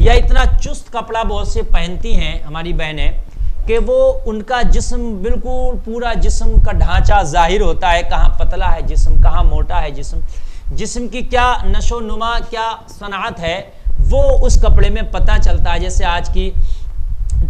یا اتنا چست کپڑا بہت سے پہنتی ہیں ہماری بہنیں کہ وہ ان کا جسم بالکل پورا جسم کا ڈھانچہ ظاہر ہوتا ہے، کہاں پتلا ہے جسم، کہاں موٹا ہے جسم کی کیا نشو نما کیا صنعت ہے وہ اس کپڑے میں پتہ چلتا ہے. جیسے آج کی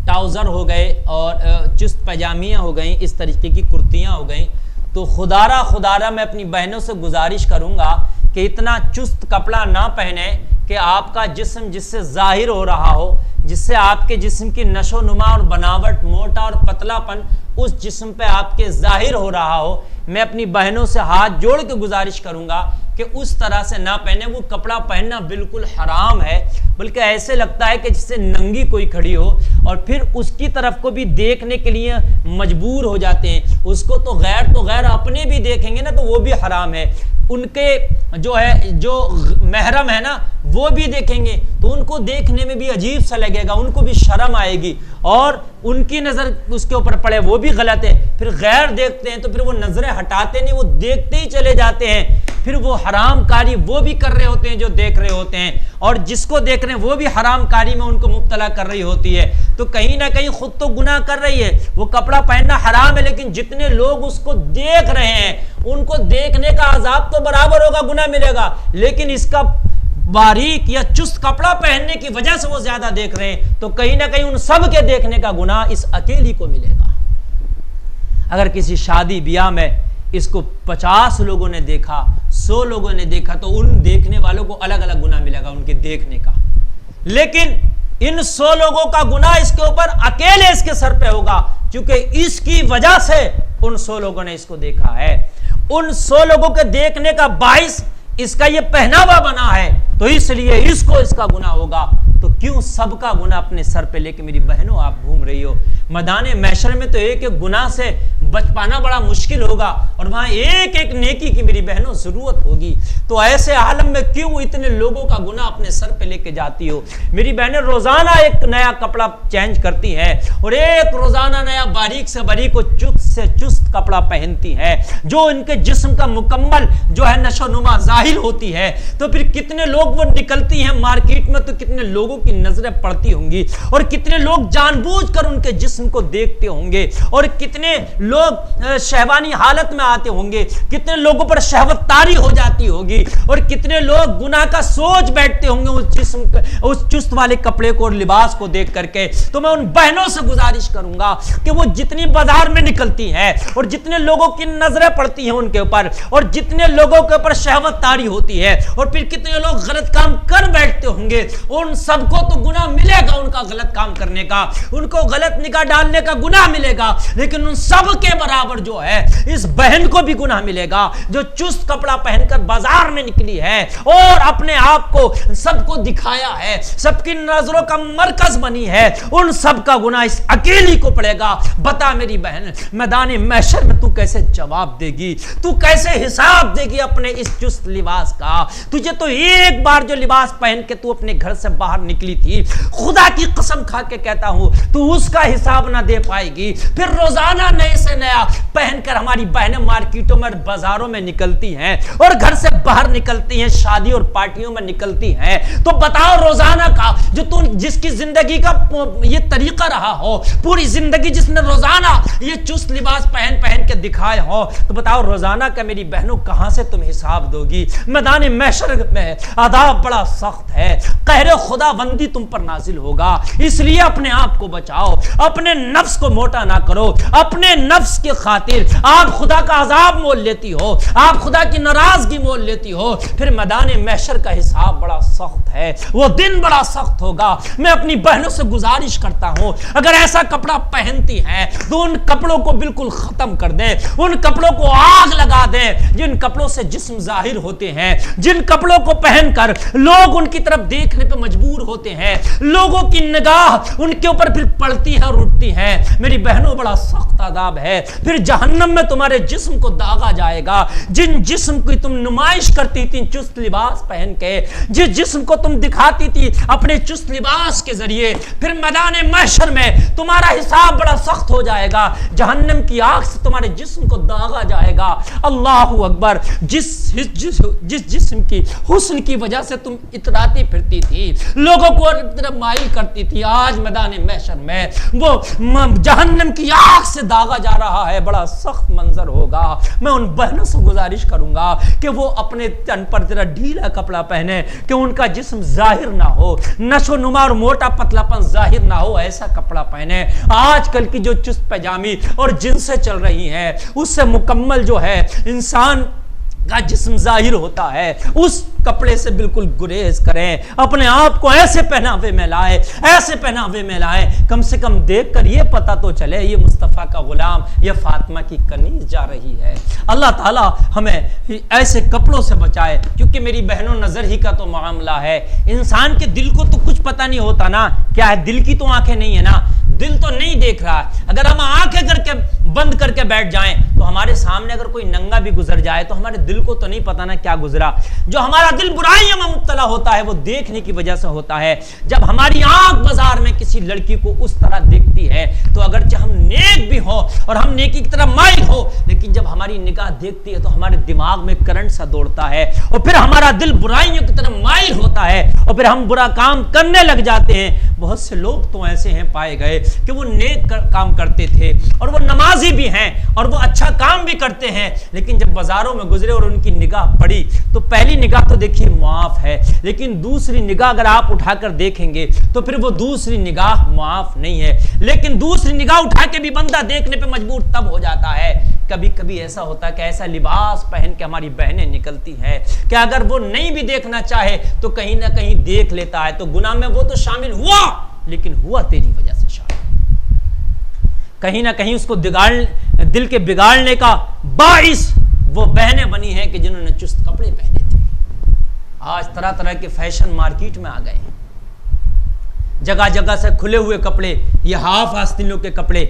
ٹراؤزر ہو گئے اور چست پاجامیاں ہو گئیں، اس طریقے کی کرتیاں ہو گئیں. تو خدارہ میں اپنی بہنوں سے گزارش کروں گا کہ اتنا چست کپڑا نہ پہنے کہ آپ کا جسم جس سے ظاہر ہو رہا ہو، جس سے آپ کے جسم کی نشو نما اور بناوٹ، موٹا اور پتلا پن اس جسم پہ آپ کے ظاہر ہو رہا ہو. میں اپنی بہنوں سے ہاتھ جوڑ کے گزارش کروں گا کہ اس طرح سے نہ پہنے. وہ کپڑا پہننا بالکل حرام ہے، بلکہ ایسے لگتا ہے کہ جس سے ننگی کوئی کھڑی ہو، اور پھر اس کی طرف کو بھی دیکھنے کے لیے مجبور ہو جاتے ہیں. اس کو تو غیر اپنے بھی دیکھیں گے نا تو وہ بھی حرام ہے. ان کے جو محرم ہے نا وہ بھی دیکھیں گے تو ان کو دیکھنے میں بھی عجیب سا لگے گا، ان کو بھی شرم آئے گی اور ان کی نظر اس کے اوپر پڑے وہ بھی غلط ہے. پھر غیر دیکھتے ہیں تو پھر وہ نظریں ہٹاتے نہیں، وہ دیکھتے ہی چلے جاتے ہیں. پھر وہ حرام کاری وہ بھی کر رہے ہوتے ہیں جو دیکھ رہے ہوتے ہیں، اور جس کو دیکھ رہے ہیں وہ بھی حرام کاری میں ان کو مبتلا کر رہی ہوتی ہے. تو کہیں نہ کہیں خود تو گناہ کر رہی ہے. وہ کپڑا پہننا حرام ہے، لیکن جتنے لوگ اس کو دیکھ رہے ہیں ان کو دیکھنے کا عذاب تو برابر ہوگا، گناہ ملے گا. لیکن اس کا باریک یا چست کپڑا پہننے کی وجہ سے وہ زیادہ دیکھ رہے ہیں تو کہیں نہ کہیں ان سب کے دیکھنے کا گناہ اس اکیلی کو ملے گا. اگر کسی شادی بیاہ میں اس کو 50 لوگوں نے دیکھا، 100 لوگوں نے دیکھا تو ان دیکھنے والوں کو الگ الگ گناہ ملے گا ان کے دیکھنے کا. لیکن ان 100 لوگوں کا گناہ اس کے اوپر اکیلے اس کے سر پہ ہوگا، کیونکہ اس کی وجہ سے ان 100 لوگوں نے اس کو دیکھا ہے. ان 100 لوگوں کے دیکھنے کا باعث اس کا یہ پہناوا بنا ہے، تو اس لیے اس کو اس کا گناہ ہوگا. تو کیوں سب کا گناہ اپنے سر پہ لے کے میری بہنوں آپ گھوم رہی ہو؟ میدان محشر میں تو ایک ایک گناہ سے بچ پانا بڑا مشکل ہوگا، اور وہاں ایک ایک نیکی کی میری بہنوں ضرورت ہوگی. تو ایسے عالم میں کیوں اتنے لوگوں کا گناہ اپنے سر پہ لے کے جاتی ہو؟ میری بہنیں روزانہ ایک نیا کپڑا چینج کرتی ہیں، اور ایک روزانہ نیا باریک سے باریک اور چست سے چست کپڑا پہنتی ہیں جو ان کے جسم کا مکمل جو ہے نشو نما ظاہر ہوتی ہے. تو پھر کتنے لوگ وہ نکلتی ہیں مارکیٹ میں تو کتنے لوگوں کی نظریں پڑتی ہوں گی، اور کتنے لوگ جان بوجھ کر ان کے جسم کو دیکھتے ہوں گے، اور کتنے لوگ شہوانی حالت میں آتے ہوں گے، کتنے لوگوں پر شہوت طاری ہو جاتی ہوگی، اور کتنے لوگ گناہ کا سوچ بیٹھتے ہوں گے اس جسم اس چست والے کپڑے کو اور لباس کو دیکھ کر کے. تو میں ان بہنوں سے گزارش کروں گا کہ وہ جتنی بازار میں نکلتی ہیں اور جتنے لوگوں کی نظریں پڑتی ہیں ان کے اوپر، اور جتنے لوگوں کے اوپر شہوت طاری ہوتی ہے، اور پھر کتنے لوگ غلط کام کر بیٹھتے ہوں گے، ان سب کو تو گناہ ملے گا ان کا غلط کام کرنے کا، ان کو غلط نگاہ ڈالنے کا گناہ ملے گا. لیکن ان سب کے برابر جو ہے اس بہن کو بھی گناہ ملے گا جو چست کپڑا پہن کر بازار میں نکلی ہے اور اپنے آپ کو سب کو دکھایا ہے، سب کی نظروں کا مرکز بنی ہے. ان سب کا گناہ اس اکیلی کو پڑے گا. بتا میری بہن، میدان محشر میں تو کیسے جواب دے گی؟ تو کیسے حساب دے گی اپنے اس چست لباس کا؟ تجھے تو ایک بار جو لباس پہن کے تو اپنے گھر سے باہر نکلی تھی، خدا کی قسم کھا کے کہتا ہوں تو اس کا حساب نہ دے پائے گی. پھر روزانہ نئے سے نیا پہن کر ہماری بہنیں مارکیٹوں میں بازاروں میں نکلتی ہیں اور گھر سے باہر نکلتی ہیں، شادی اور پارٹیوں میں نکلتی ہیں. تو بتاؤ روزانہ کا جو تو جس کی زندگی کا یہ طریقہ رہا ہو، پوری زندگی جس نے روزانہ یہ چست لباس پہن کے دکھائے ہو، تو بتاؤ روزانہ کا میری بہنوں کہاں سے تم حساب دو گی؟ میدان محشر میں عذاب بڑا سخت ہے، قہر خدا بندی تم پر نازل ہوگا. اس لیے اپنے آپ کو بچاؤ، اپنے نفس کو موٹا نہ کرو. اپنے نفس کے خاطر آپ خدا کا عذاب مول لیتی ہو، آپ خدا کی ناراضگی مول لیتی ہو. پھر میدان محشر کا حساب بڑا سخت ہے، وہ دن بڑا سخت ہوگا. میں اپنی بہنوں سے گزارش کرتا ہوں اگر ایسا کپڑا پہنتی ہیں تو ان کپڑوں کو بالکل ختم کر دیں، ان کپڑوں کو آگ لگا دیں جن کپڑوں سے جسم ظاہر ہوتے ہیں، جن کپڑوں کو پہن کر لوگ ان کی طرف دیکھنے پہ مجبور ہوتے ہیں، لوگوں کی نگاہ ان کے اوپر پھر پڑتی ہے اور اٹھتی ہے. میری بہنوں بڑا سخت عذاب ہے. پھر جہنم میں تمہارے جسم کو داغا جائے گا. جن جسم کی تم نمائش کرتی تھی چست لباس پہن کے، جس جسم کو تم دکھاتی تھی اپنے چست لباس لباس کے ذریعے پھر میدان محشر میں تمہارا حساب بڑا سخت ہو جائے گا، جہنم کی آگ سے تمہارے جسم کو داغا جائے گا۔ اللہ اکبر، جس جسم کی حسن کی وجہ سے تم اتراتی پھرتی تھی، لوگوں کو طرف مائل کرتی تھی، آج میدان محشر میں وہ جہنم کی آگ سے داغا جا رہا ہے، بڑا سخت منظر ہوگا۔ میں ان بہنوں سے گزارش کروں گا کہ وہ اپنے تن پر ذرا ڈھیلا کپڑا پہنے کہ ان کا جسم ظاہر نہ ہو، نشو نما اور موٹا پتلا پن ظاہر نہ ہو، ایسا کپڑا پہنے۔ آج کل کی جو چست پجامی اور جنسیں چل رہی ہیں اس سے مکمل جو ہے انسان کا جسم ظاہر ہوتا ہے، اس کپڑے سے بالکل گریز کریں، اپنے آپ کو ایسے پہناوے میں لائیں، ایسے پہناوے میں لائیں، کم سے کم دیکھ کر یہ پتہ تو چلے یہ مصطفیٰ کا غلام، یہ فاطمہ کی کنیز جا رہی ہے۔ اللہ تعالیٰ ہمیں ایسے کپڑوں سے بچائے، کیونکہ میری بہنوں نظر ہی کا تو معاملہ ہے، انسان کے دل کو تو کچھ پتہ نہیں ہوتا نا، کیا ہے دل کی تو آنکھیں نہیں ہے نا، دل تو نہیں دیکھ رہا۔ اگر ہم آنکھیں کر کے بند کر کے بیٹھ جائیں تو ہمارے سامنے اگر کوئی ننگا بھی گزر جائے تو ہمارے دل کو تو نہیں پتا نا کیا گزرا۔ جو ہمارا دل برائیوں میں مبتلا ہوتا ہے وہ دیکھنے کی وجہ سے ہوتا ہے۔ جب ہماری آنکھ بازار میں کسی لڑکی کو اس طرح دیکھتی ہے تو اگرچہ ہم نیک بھی ہوں اور ہم نیکی کی طرف مائل ہو، لیکن جب ہماری نگاہ دیکھتی ہے تو ہمارے دماغ میں کرنٹ سا دوڑتا ہے اور پھر ہمارا دل برائیوں کی طرف مائل ہوتا ہے اور پھر ہم برا کام کرنے لگ جاتے ہیں۔ بہت سے لوگ تو ایسے ہیں پائے گئے کہ وہ نیک کام کرتے تھے اور وہ نمازی بھی ہیں اور وہ اچھا کام بھی کرتے ہیں، لیکن جب بازاروں میں گزرے اور ان کی نگاہ پڑی تو پہلی نگاہ تو دیکھیے معاف ہے، لیکن دوسری نگاہ اگر آپ اٹھا کر دیکھیں گے تو پھر وہ دوسری نگاہ معاف نہیں ہے۔ لیکن دوسری نگاہ اٹھا کے بھی بندہ دیکھنے پہ مجبور تب ہو جاتا ہے، کبھی کبھی ایسا ہوتا ہے کہ ایسا لباس پہن کے ہماری بہنیں نکلتی ہیں کہ اگر وہ نہیں بھی دیکھنا چاہے تو کہیں نہ کہیں دیکھ لیتا ہے، تو گناہ میں وہ تو شامل ہوا لیکن ہوا تیری وجہ سے شامل، کہیں نہ کہیں اس کو دل کے بگاڑنے کا باعث وہ بہنیں بنی ہیں کہ جنہوں نے چست کپڑے پہنے تھے۔ آج طرح طرح کے فیشن مارکیٹ میں آ گئے ہیں، جگہ جگہ سے کھلے ہوئے کپڑے، یہ ہاف آستینوں کے کپڑے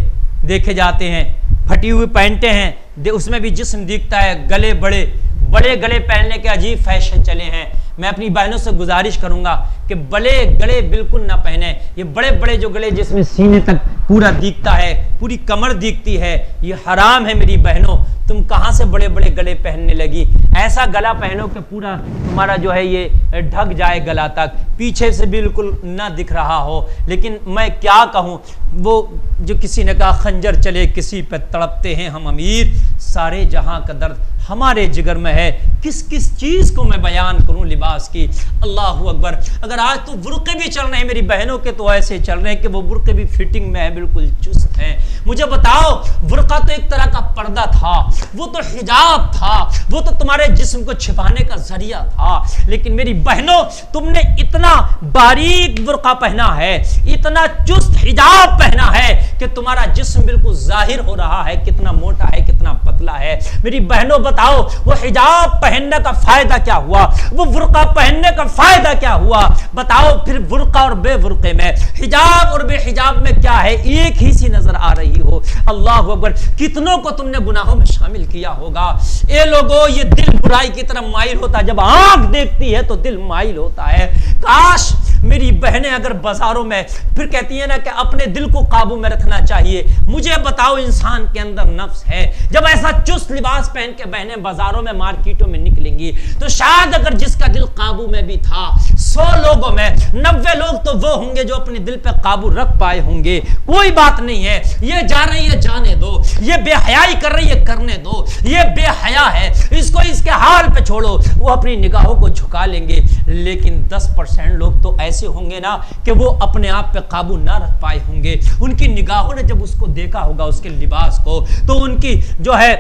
دیکھے جاتے ہیں، پھٹی ہوئی پینٹیں ہیں، اس میں بھی جسم دکھتا ہے، گلے بڑے بڑے گلے پہننے کے عجیب فیشن چلے ہیں۔ میں اپنی بہنوں سے گزارش کروں گا کہ بڑے گلے بالکل نہ پہنے، یہ بڑے بڑے جو گلے جس میں سینے تک پورا دکھتا ہے، پوری کمر دکھتی ہے، یہ حرام ہے میری بہنوں۔ تم کہاں سے بڑے بڑے گلے پہننے لگی؟ ایسا گلا پہنو کہ پورا تمہارا جو ہے یہ ڈھک جائے گلا تک، پیچھے سے بالکل نہ دکھ رہا ہو۔ لیکن میں کیا کہوں، وہ جو کسی نے کہا خنجر چلے کسی پہ تڑپتے ہیں ہم امیر، سارے جہاں کا درد ہمارے جگر میں ہے، کس کس چیز کو میں بیان کروں لباس کی۔ اللہ اکبر، اگر آج تو برقعے بھی چل رہے ہیں میری بہنوں کے، تو ایسے چل رہے ہیں کہ وہ برقعے بھی فٹنگ میں ہے، بالکل چست ہیں۔ مجھے بتاؤ، برقع تو ایک طرح کا پردہ تھا، وہ تو حجاب تھا، وہ تو تمہارے جسم کو چھپانے کا ذریعہ تھا، لیکن میری بہنوں تم نے اتنا باریک برقع پہنا ہے، اتنا چست حجاب پہنا ہے کہ تمہارا جسم بالکل ظاہر ہو رہا ہے کتنا موٹا ہے کتنا پتلا ہے۔ میری بہنوں بتاؤ، وہ حجاب پہننے کا فائدہ کیا ہوا؟ وہ برقع پہننے کا فائدہ کیا ہوا؟ بتاؤ پھر برقع اور بے برقعے میں، حجاب اور بے حجاب میں کیا ہے؟ ایک ہی سی نظر آ رہی ہو۔ اللہ اکبر، کتنوں کو تم نے گناہوں میں شامل کیا ہوگا۔ اے لوگوں، یہ دل برائی کی طرف مائل ہوتا ہے، جب آنکھ دیکھتی ہے تو دل مائل ہوتا ہے۔ کاش میری بہنیں اگر بازاروں میں پھر کہتی ہیں نا کہ اپنے دل کو قابو میں رکھنا چاہیے، مجھے بتاؤ انسان کے اندر نفس ہے، جب ایسا چست لباس پہن کے بہنیں بازاروں میں مارکیٹوں میں نکلیں گی تو شاید اگر جس کا دل قابو میں بھی تھا 100 لوگوں میں 90 لوگ تو وہ ہوں گے جو اپنے دل پہ قابو رکھ پائے ہوں گے۔ کوئی بات نہیں ہے، یہ جا رہی ہے جانے دو، یہ بے حیائی کر رہی ہے کرنے دو، یہ بے حیا ہے، اس کو اس کے حال پہ چھوڑو، وہ اپنی نگاہوں کو جھکا لیں گے۔ لیکن 10% لوگ تو ایسے ہوں گے نا کہ وہ اپنے آپ پہ قابو نہ رکھ پائے ہوں گے۔ ان کی نگاہوں نے جب اس کو دیکھا ہوگا اس کے لباس کو، تو ان کی جو ہے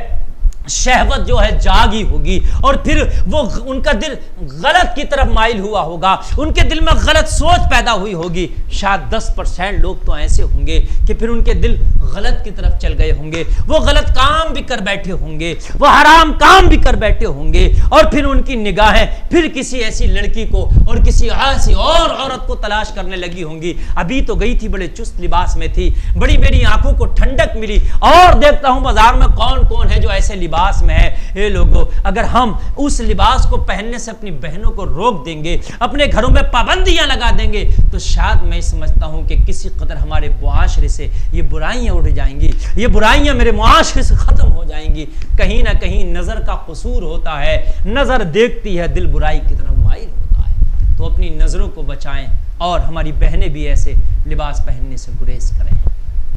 شہوت جو ہے جاگی ہوگی اور پھر وہ ان کا دل غلط کی طرف مائل ہوا ہوگا، ان کے دل میں غلط سوچ پیدا ہوئی ہوگی۔ شاید 10% لوگ تو ایسے ہوں گے کہ پھر ان کے دل غلط کی طرف چل گئے ہوں گے، وہ غلط کام بھی کر بیٹھے ہوں گے، وہ حرام کام بھی کر بیٹھے ہوں گے، اور پھر ان کی نگاہیں پھر کسی ایسی لڑکی کو اور کسی ایسی اور عورت کو تلاش کرنے لگی ہوں گی۔ ابھی تو گئی تھی بڑے چست لباس میں تھی، بڑی میری آنکھوں کو ٹھنڈک ملی، اور دیکھتا ہوں بازار میں کون کون ہے جو ایسے لباس لباس میں ہے، اے لوگوں اگر ہم اس لباس کو پہننے سے اپنی بہنوں کو روک دیں گے، اپنے گھروں میں پابندیاں لگا دیں گے، تو شاید میں سمجھتا ہوں کہ کسی قدر ہمارے معاشرے سے یہ برائیاں اٹھ جائیں گی، یہ برائیاں میرے معاشرے سے ختم ہو جائیں گی۔ کہیں نہ کہیں نظر کا قصور ہوتا ہے، نظر دیکھتی ہے، دل برائی کی طرف مائل ہوتا ہے۔ تو اپنی نظروں کو بچائیں اور ہماری بہنیں بھی ایسے لباس پہننے سے گریز کریں۔